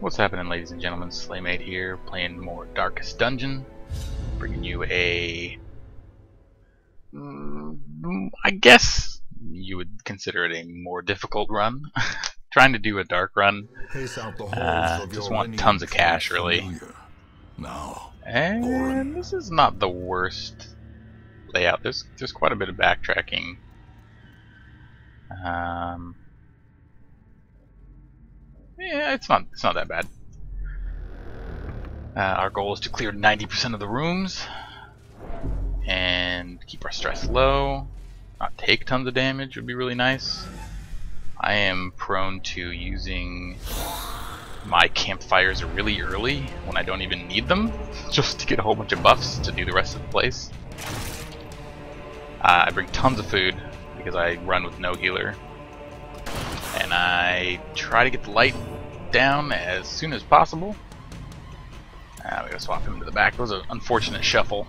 What's happening, ladies and gentlemen? Slaymate here, playing more Darkest Dungeon, bringing you a, I guess you would consider it a more difficult run. Trying to do a dark run. Just want tons of cash, really. And this is not the worst layout. There's quite a bit of backtracking. Yeah, it's not that bad. Our goal is to clear 90% of the rooms and keep our stress low. Not take tons of damage would be really nice. I am prone to using my campfires really early when I don't even need them, just to get a whole bunch of buffs to do the rest of the place. I bring tons of food because I run with no healer. And I try to get the light down as soon as possible. We gotta swap him to the back. That was an unfortunate shuffle.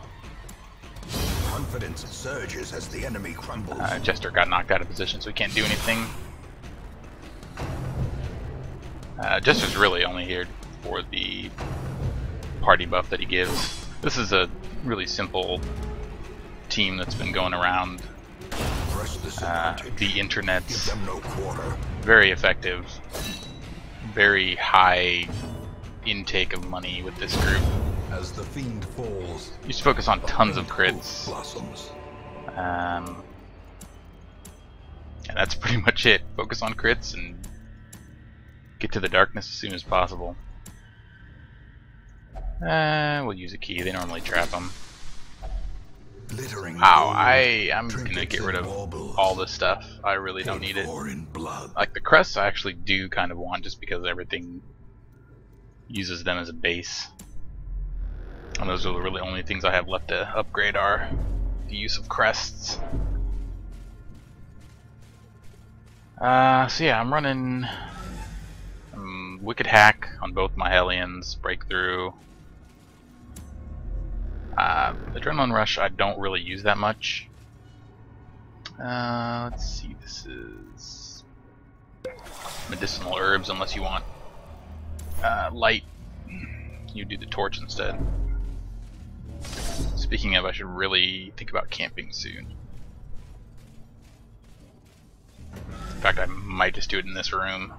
Confidence surges as the enemy crumbles. Jester got knocked out of position, so he can't do anything. Jester's really only here for the party buff that he gives. This is a really simple team that's been going around the internet. Very effective, very high intake of money with this group. As the fiend falls, you should focus on tons of crits. And that's pretty much it. Focus on crits and get to the darkness as soon as possible. We'll use a key. They normally trap them. Wow, I'm gonna get rid of all this stuff. I really don't need it. Like the crests I actually do kind of want, just because everything uses them as a base. And those are the really only things I have left to upgrade are the use of crests. So yeah, I'm running Wicked Hack on both my Hellions, Breakthrough. Adrenaline Rush I don't really use that much. Let's see, this is medicinal herbs unless you want light. You do the torch instead. Speaking of, I should really think about camping soon. In fact, I might just do it in this room.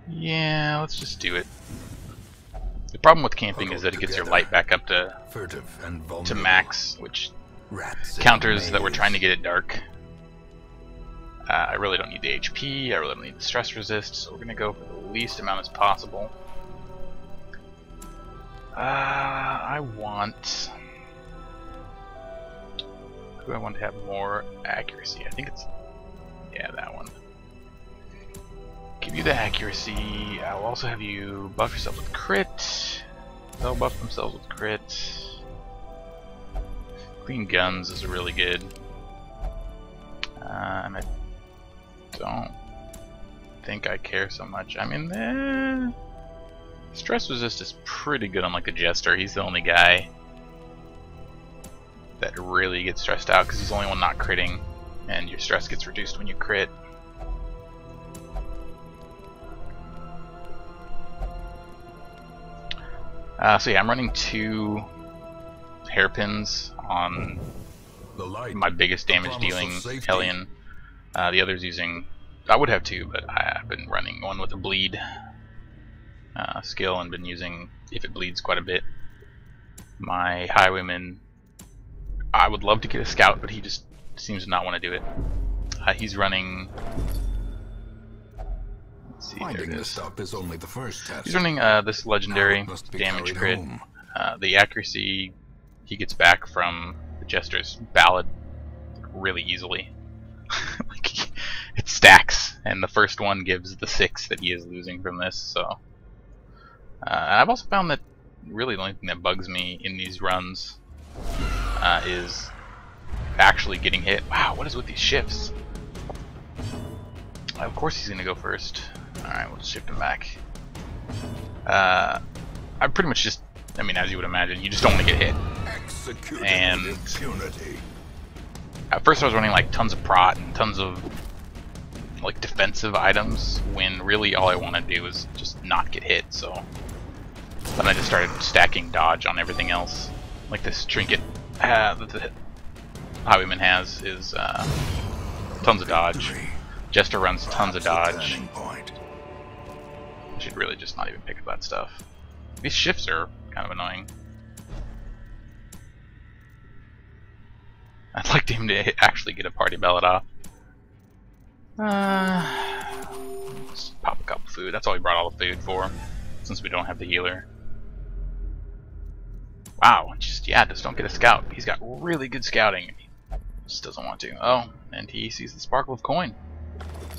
Yeah, let's just do it. The problem with camping is that it gets your light back up to max, which counters that we're trying to get it dark. I really don't need the HP, I really don't need the stress resist, so we're going to go for the least amount as possible. I want... Who do I want to have more accuracy? I think it's... yeah, that one. Give you the accuracy. I'll also have you buff yourself with crit. They'll buff themselves with crit. Clean guns is really good. And I don't think I care so much. I mean, stress resist is pretty good on like a Jester. He's the only guy that really gets stressed out because he's the only one not critting, and your stress gets reduced when you crit. So yeah, I'm running 2 hairpins on my biggest damage dealing Hellion. The other's using... I would have 2, but I've been running one with a bleed skill and been using if it bleeds quite a bit. My highwayman, I would love to get a scout, but he just seems to not want to do it. He's running... let's see, there it is. He's running this legendary damage crit. The accuracy he gets back from the Jester's Ballad really easily. Like, it stacks, and the first one gives the 6 that he is losing from this. So, and I've also found that really the only thing that bugs me in these runs is actually getting hit. Wow, what is with these shifts? Of course he's gonna go first. Alright, we'll just shift him back. I pretty much just, I mean, as you would imagine, you just don't want to get hit. And at first I was running like tons of prot and tons of like defensive items when really all I want to do is just not get hit. So then I just started stacking dodge on everything else. Like this trinket that the Highwayman has is tons of dodge. Jester runs tons of dodge. I should really just not even pick up that stuff. These shifts are kind of annoying. I'd like him to actually get a party ballad off. Let's pop a cup of food. That's all we brought all the food for, since we don't have the healer. Wow, just don't get a scout. He's got really good scouting. He just doesn't want to. Oh, and he sees the sparkle of coin.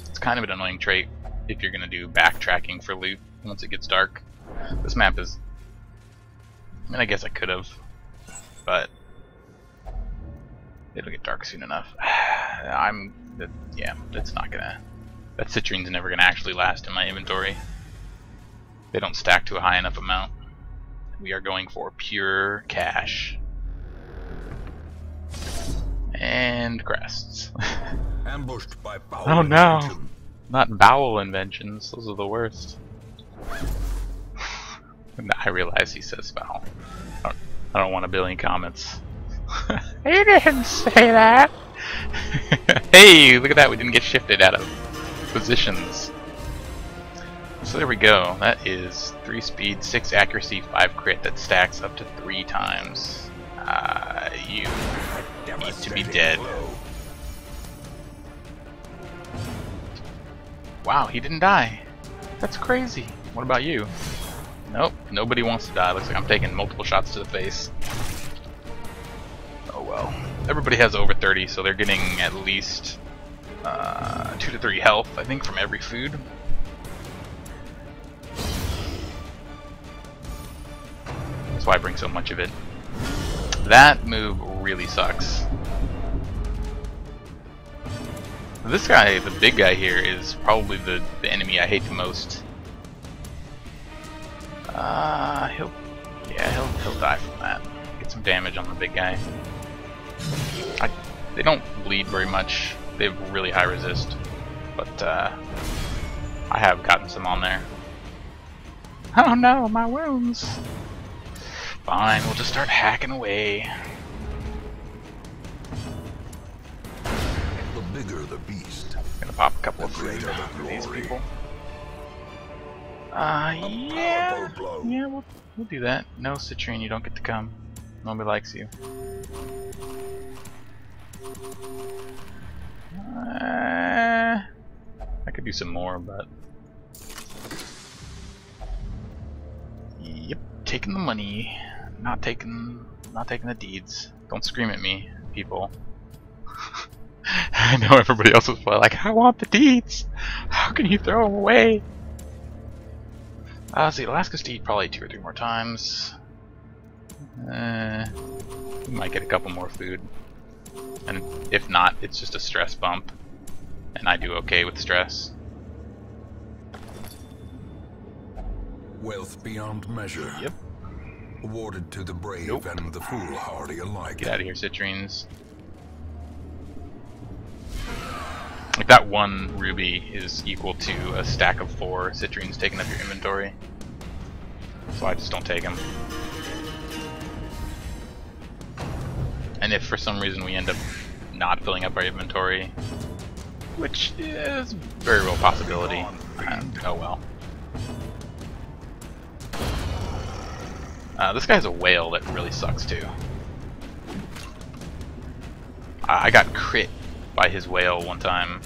It's kind of an annoying trait if you're gonna do backtracking for loot once it gets dark. This map is, I mean, I guess I could have, but it'll get dark soon enough. Yeah, it's not gonna. That citrine's never gonna actually last in my inventory. They don't stack to a high enough amount. We are going for pure cash. And crests. Ambushed by bowel oh no! invention. Not bowel inventions, those are the worst. I realize he says bowel. I don't want a billion comments. He didn't say that! Hey, look at that, we didn't get shifted out of positions. So there we go, that is 3 speed, 6 accuracy, 5 crit that stacks up to 3 times. You need to be dead. Wow, he didn't die. That's crazy. What about you? Nope, nobody wants to die. Looks like I'm taking multiple shots to the face. Oh well. Everybody has over 30, so they're getting at least 2 to 3 health, I think, from every food. That's why I bring so much of it. That move really sucks. This guy, the big guy here, is probably the enemy I hate the most. He'll die from that. Get some damage on the big guy. They don't bleed very much. They have really high resist, but I have gotten some on there. Oh no, my wounds! Fine, we'll just start hacking away. The bigger the beast. Gonna pop a couple of food for these people. Yeah, we'll do that. No, Citrine, you don't get to come. Nobody likes you. I could do some more, but yep, taking the money, not taking the deeds. Don't scream at me, people. I know everybody else was like, I want the deeds. How can you throw them away? See, Alaska's deed probably 2 or 3 more times. We might get a couple more food. And if not, it's just a stress bump. And I do okay with stress. Wealth beyond measure. Yep. Awarded to the brave and the foolhardy alike. Get out of here, Citrines. Like that 1 ruby is equal to a stack of 4 citrines taking up your inventory. So I just don't take them. And if for some reason we end up not filling up our inventory, which is a very real possibility, oh well. This guy's a whale that really sucks too. I got crit by his whale one time,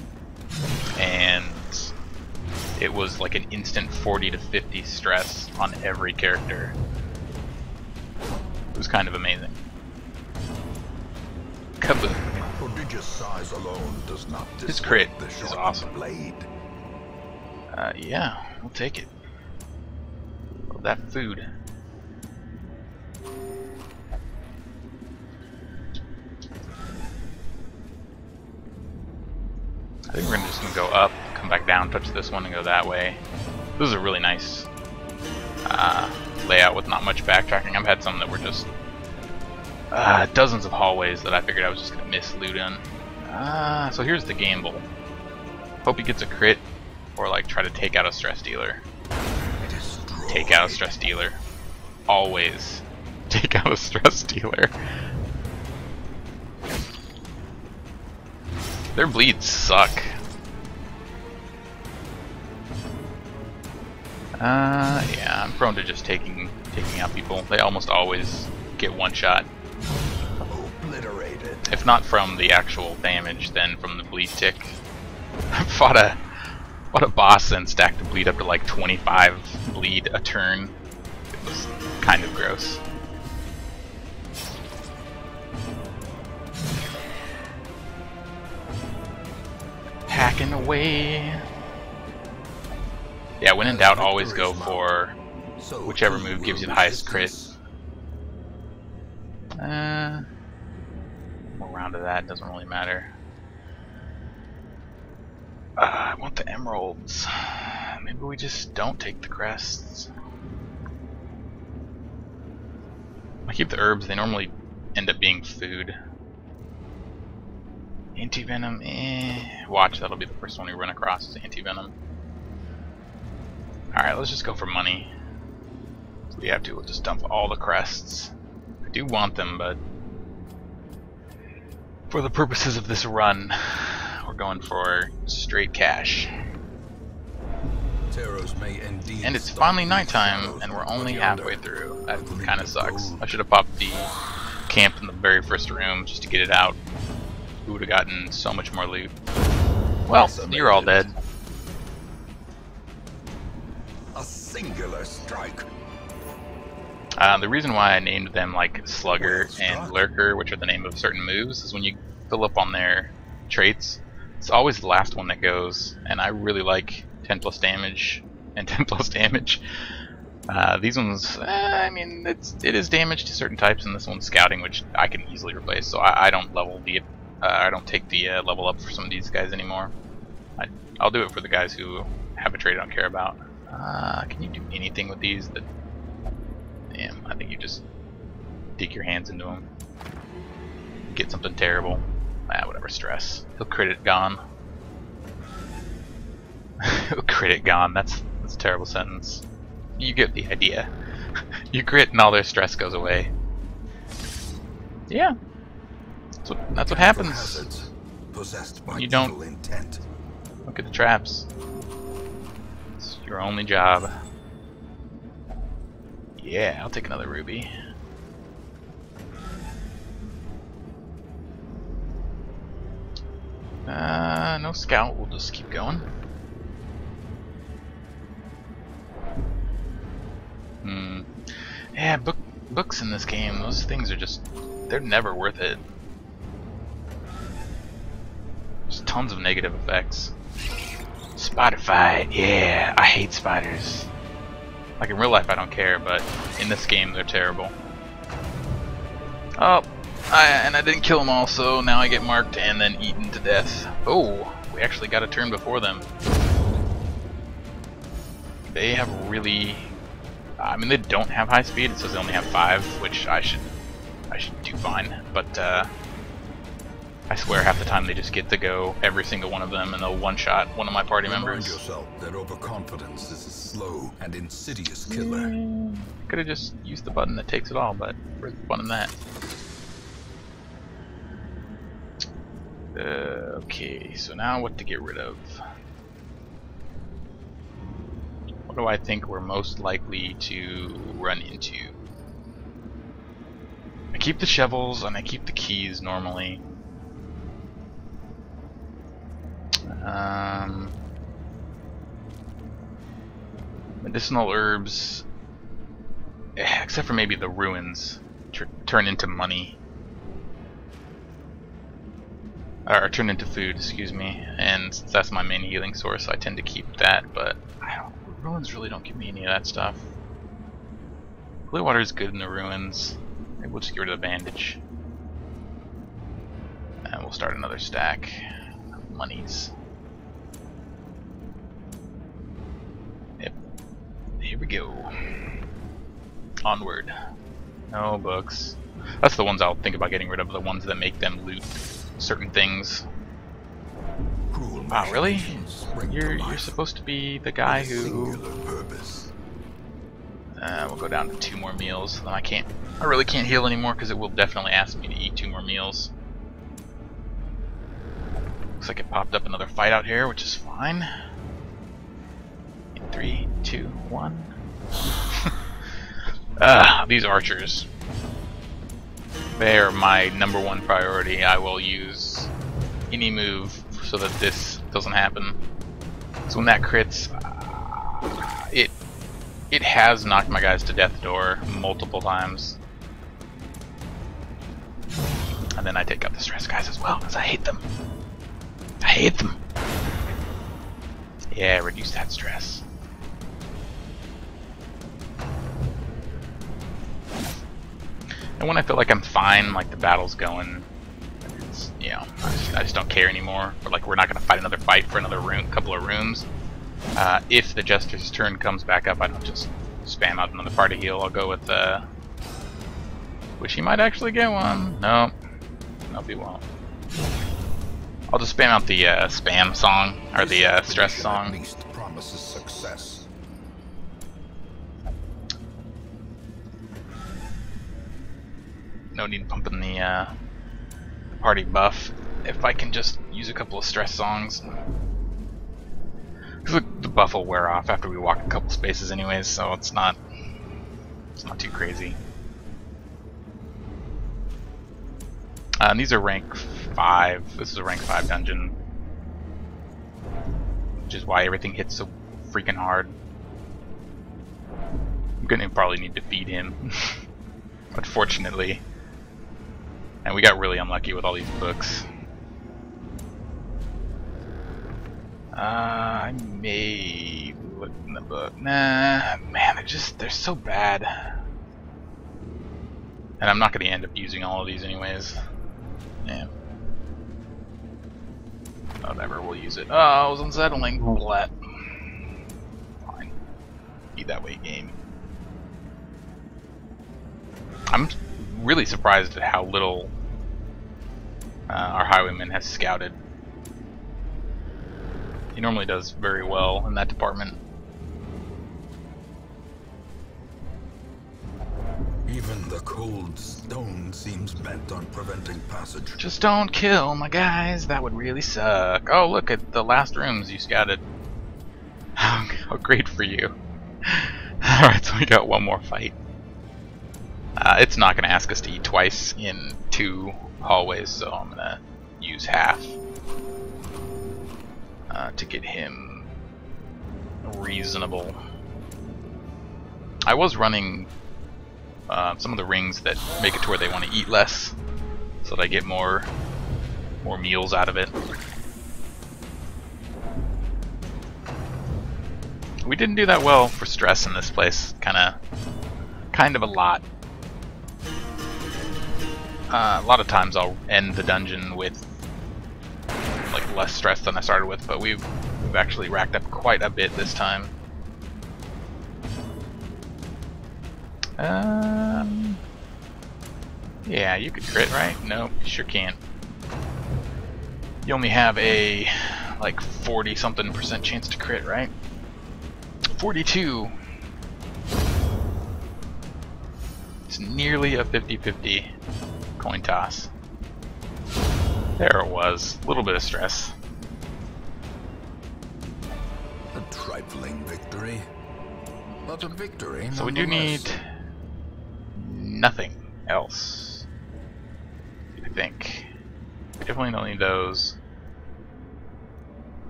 and it was like an instant 40 to 50 stress on every character. It was kind of amazing. Kaboom. Prodigious size alone does not his crit the is shot awesome. Blade. Yeah, we'll take it. Love that food. I think we're just gonna go up, come back down, touch this one, and go that way. This is a really nice layout with not much backtracking. I've had some that were just dozens of hallways that I figured I was just gonna miss loot in. So here's the gamble. Hope he gets a crit, or like try to take out a stress dealer. Take out a stress dealer. Always take out a stress dealer. Their bleeds suck. Yeah, I'm prone to just taking out people. They almost always get one shot. Obliterated. If not from the actual damage, then from the bleed tick. I fought a boss and stacked the bleed up to like 25 bleed a turn. It was kind of gross. Hacking away. Yeah, when in doubt, always go for whichever move gives you the highest crit. More round of that, doesn't really matter. I want the emeralds. Maybe we just don't take the crests. I keep the herbs, they normally end up being food. Anti-venom, Watch, that'll be the first one we run across is anti-venom. Alright, let's just go for money. If we have to, we'll just dump all the crests. I do want them, but for the purposes of this run, we're going for straight cash. And it's finally nighttime, and we're only halfway through. That kind of sucks. I should have popped the camp in the very first room just to get it out. We would have gotten so much more loot. Well, you're all dead. A singular strike. The reason why I named them like Slugger and Lurker, which are the name of certain moves, is when you fill up on their traits, it's always the last one that goes, and I really like 10 plus damage and 10 plus damage. These ones, I mean, it is damage to certain types, and this one's scouting, which I can easily replace. So I don't level the, I don't take the level up for some of these guys anymore. I'll do it for the guys who have a trait I don't care about. Can you do anything with these? That, damn, I think you just dig your hands into them. Get something terrible. Whatever, stress. He'll crit it, gone. He'll crit it, gone. That's a terrible sentence. You get the idea. You crit and all their stress goes away. Yeah. That's what happens. When you don't look at the traps. It's your only job. Yeah, I'll take another ruby. No scout, we'll just keep going. Yeah, books in this game, those things are just, they're never worth it. There's tons of negative effects. Spider fight, yeah, I hate spiders. Like in real life I don't care, but in this game they're terrible. Oh, and I didn't kill them all, so now I get marked and then eaten to death. Oh, we actually got a turn before them. They have really, I mean, they don't have high speed. It says they only have 5, which I should do fine. But I swear half the time they just get to go every single one of them, and they'll one-shot one of my party members. Remind yourself that overconfidence is a slow and insidious killer. Could have just used the button that takes it all, but where's the fun in that? Okay, so now what to get rid of? What do I think we're most likely to run into? I keep the shovels and I keep the keys normally. Medicinal herbs, except for maybe the ruins, turn into money. Or turn into food, excuse me, and since that's my main healing source, I tend to keep that, but ruins really don't give me any of that stuff. Blue water is good in the ruins. Maybe we'll just get rid of the bandage. And we'll start another stack of monies. Yep. Here we go. Onward. No books. That's the ones I'll think about getting rid of, the ones that make them loot certain things. Wow, really? You're supposed to be the guy who... we'll go down to 2 more meals. Then I really can't heal anymore because it will definitely ask me to eat 2 more meals. Looks like it popped up another fight out here, which is fine. 3, 2, 1. These archers. They are my #1 priority. I will use any move so that this doesn't happen. So when that crits, it has knocked my guys to death door multiple times. And then I take out the stress guys as well, because I hate them. I hate them. Yeah, reduce that stress. And when I feel like I'm fine, like the battle's going, it's, you know, I just don't care anymore. Or like we're not going to fight another fight for another couple of rooms. If the Jester's turn comes back up, I don't just spam out another party heal. I'll go with, which he might actually get one. No. Nope, he won't. I'll just spam out the spam song, or the stress song. At least promises success. No need pumping the party buff. If I can just use a couple of stress songs. The buff will wear off after we walk a couple spaces anyways, so it's not too crazy. And these are rank 5. This is a rank 5 dungeon, which is why everything hits so freaking hard. I'm gonna probably need to feed him, unfortunately. And we got really unlucky with all these books. I may look in the book. Nah, man, they're so bad. And I'm not going to end up using all of these anyways. Yeah. Whatever, we'll use it. Oh, it was unsettling. Blah. Fine. Be that way, game. I'm really surprised at how little our highwayman has scouted. He normally does very well in that department. Even the cold stone seems bent on preventing passage. Just don't kill my guys, that would really suck. Oh, look at the last rooms you scouted. How great for you. Alright, so we got one more fight. It's not going to ask us to eat twice in 2 hallways, so I'm going to use half to get him reasonable. I was running some of the rings that make it to where they want to eat less, so that I get more meals out of it. We didn't do that well for stress in this place. Kind of a lot. A lot of times I'll end the dungeon with like less stress than I started with, but we've actually racked up quite a bit this time. Yeah, you could crit, right? No, you sure can't. You only have a like 40-something% chance to crit, right? 42. It's nearly a 50-50 coin toss. There it was. A little bit of stress. A trifling victory, but a victory. So we do need nothing else, I think. We definitely don't need those.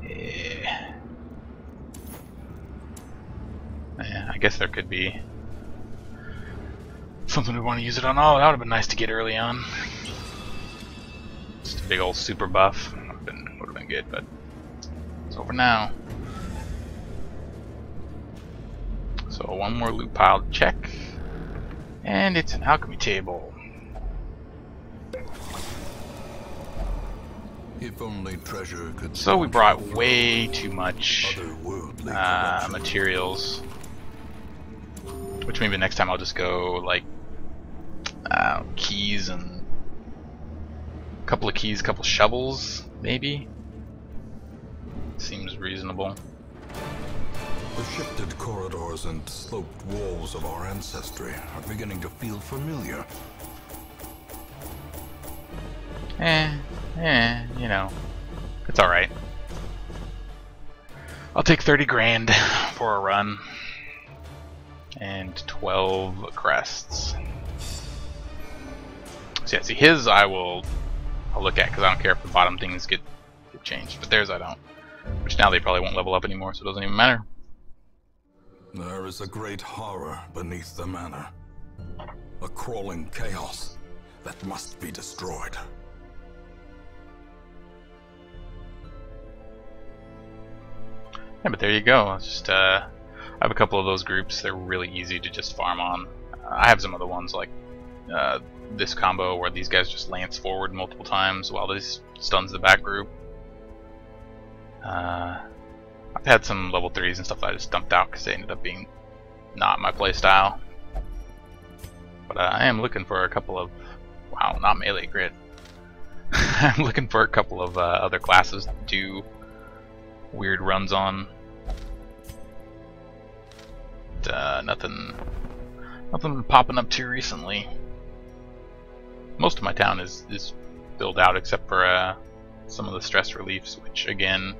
Yeah, I guess there could be something we want to use it on. Oh, that would have been nice to get early on. Just a big old super buff would have been good, but it's over now. So one more loot pile to check, and it's an alchemy table. If only treasure could. So we brought way too much materials, which maybe next time I'll just go like keys and a couple of keys, a couple shovels, maybe. Seems reasonable. The shifted corridors and sloped walls of our ancestry are beginning to feel familiar. You know, it's alright. I'll take 30 grand for a run. And 12 crests. So yeah, see his I'll look at because I don't care if the bottom things get changed, but theirs I don't. Which now they probably won't level up anymore, so it doesn't even matter. There is a great horror beneath the manor. A crawling chaos that must be destroyed. Yeah, but there you go. It's just I have a couple of those groups. They're really easy to just farm on. I have some other ones like this combo where these guys just lance forward multiple times while this stuns the back group. I've had some level 3s and stuff that I just dumped out because they ended up being not my playstyle. But I am looking for a couple of... Wow, not melee grid. I'm looking for a couple of other classes to do weird runs on. But, nothing popping up too recently. Most of my town is filled out except for some of the stress reliefs, which again,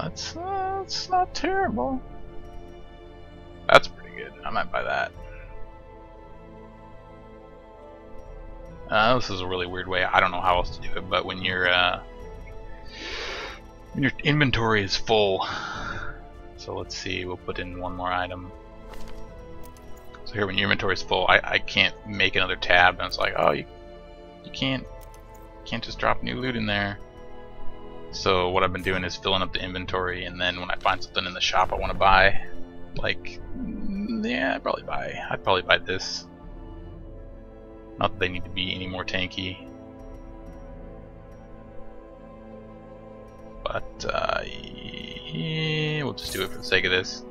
it's not terrible. That's pretty good. I might buy that. This is a really weird way. I don't know how else to do it, but when your inventory is full. So let's see. We'll put in one more item. So here, when your inventory is full, I can't make another tab, and it's like, oh, you can't just drop new loot in there. So what I've been doing is filling up the inventory, and then when I find something in the shop I want to buy, like, yeah, I'd probably buy this. Not that they need to be any more tanky, but yeah, we'll just do it for the sake of this.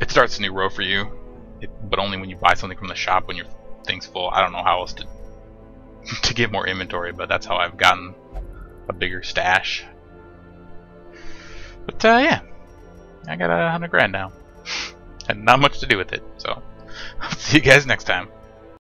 It starts a new row for you, but only when you buy something from the shop when your thing's full. I don't know how else to get more inventory, but that's how I've gotten a bigger stash. But yeah, I got 100 grand now, and not much to do with it. So I'll see you guys next time.